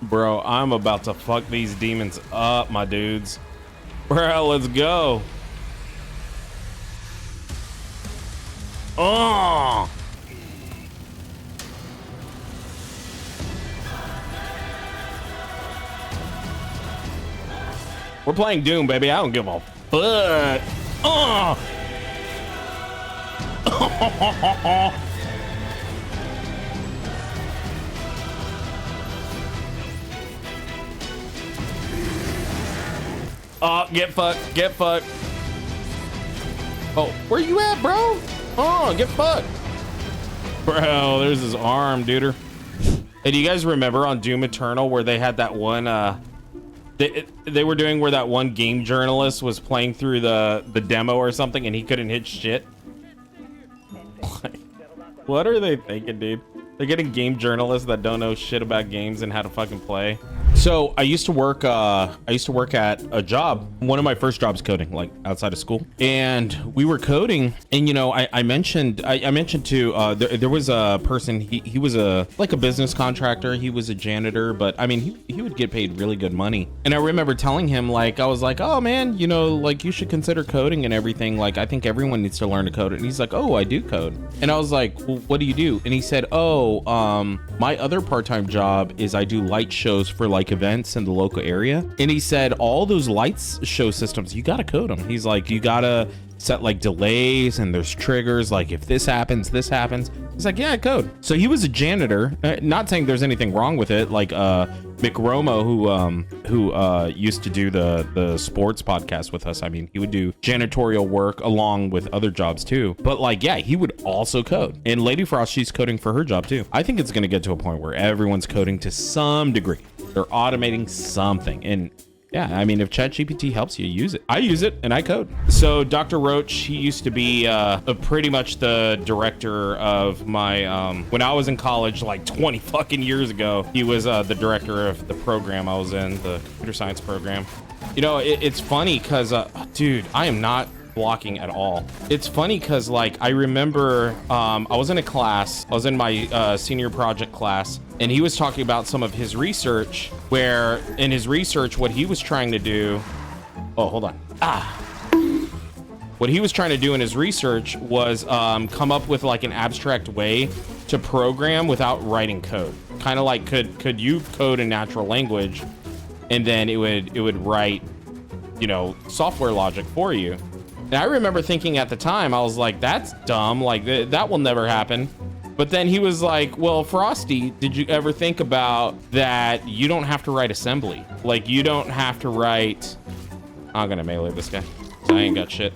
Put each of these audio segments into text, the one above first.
Bro, I'm about to fuck these demons up, my dudes. Bro, let's go. Oh! We're playing Doom, baby. I don't give a fuck. Oh! Oh, get fucked. Get fucked. Oh, where you at, bro? Oh, get fucked. Bro, there's his arm, dude. Hey, do you guys remember on Doom Eternal where they had that one, they were doing where that one game journalist was playing through the demo or something and he couldn't hit shit? What are they thinking, dude? They're getting game journalists that don't know shit about games and how to fucking play. So I used to work at a job. One of my first jobs coding, like outside of school, and we were coding. And you know, I mentioned to there was a person. He was like a business contractor. He was a janitor, but I mean he would get paid really good money. And I remember telling him, like, I was like, oh man, you know, like you should consider coding and everything. Like I think everyone needs to learn to code. And he's like, oh, I do code. And I was like, well, what do you do? And he said, oh, my other part-time job is I do light shows for like events in the local area. And he said all those lights show systems, you gotta code them. He's like, you gotta set like delays and there's triggers, like if this happens. He's like, yeah, code. So he was a janitor, not saying there's anything wrong with it. Like Mick Romo, who used to do the sports podcast with us, I mean, he would do janitorial work along with other jobs too. But like, yeah, he would also code. And Lady Frost, she's coding for her job too. I think it's gonna get to a point where everyone's coding to some degree. They're automating something. And yeah, I mean, if ChatGPT helps you, use it. I use it and I code. So Dr. Roach, he used to be pretty much the director of my, when I was in college, like 20 fucking years ago, he was the director of the program I was in, the computer science program. You know, it's funny because, dude, I am not blocking at all. It's funny because, like, I remember I was in a class, I was in my senior project class, and he was talking about some of his research, where in his research, what he was trying to do, oh, hold on. What he was trying to do in his research was come up with like an abstract way to program without writing code. Kind of like, could you code in natural language and then it would write, you know, software logic for you. And I remember thinking at the time, I was like, that's dumb, like that will never happen. But then he was like, well, Frosty, did you ever think about that you don't have to write assembly? Like, you don't have to write, I'm gonna melee this guy, so I ain't got shit.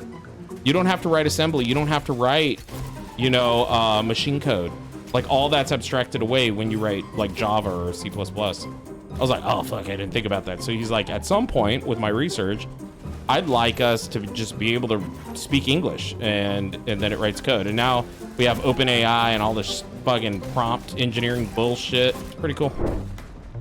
You don't have to write assembly. You don't have to write, you know, machine code. Like, all that's abstracted away when you write like Java or C++. I was like, oh, fuck, I didn't think about that. So he's like, at some point with my research, I'd like us to just be able to speak English and then it writes code. And now we have OpenAI and all this fucking prompt engineering bullshit. It's pretty cool.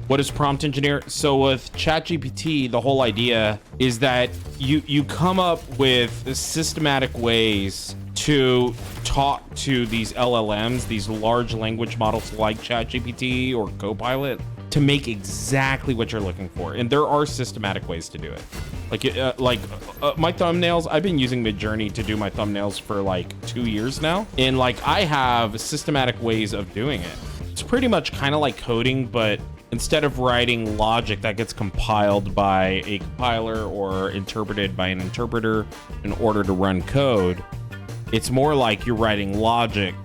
What is prompt engineer? So with ChatGPT, the whole idea is that you come up with systematic ways to talk to these LLMs, these large language models like ChatGPT or Copilot, to make exactly what you're looking for. And there are systematic ways to do it. Like my thumbnails, I've been using Midjourney to do my thumbnails for like 2 years now. And like, I have systematic ways of doing it. It's pretty much kind of like coding, but instead of writing logic that gets compiled by a compiler or interpreted by an interpreter in order to run code, it's more like you're writing logic,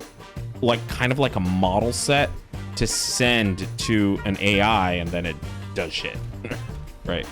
like kind of like a model set to send to an AI and then it does shit, right?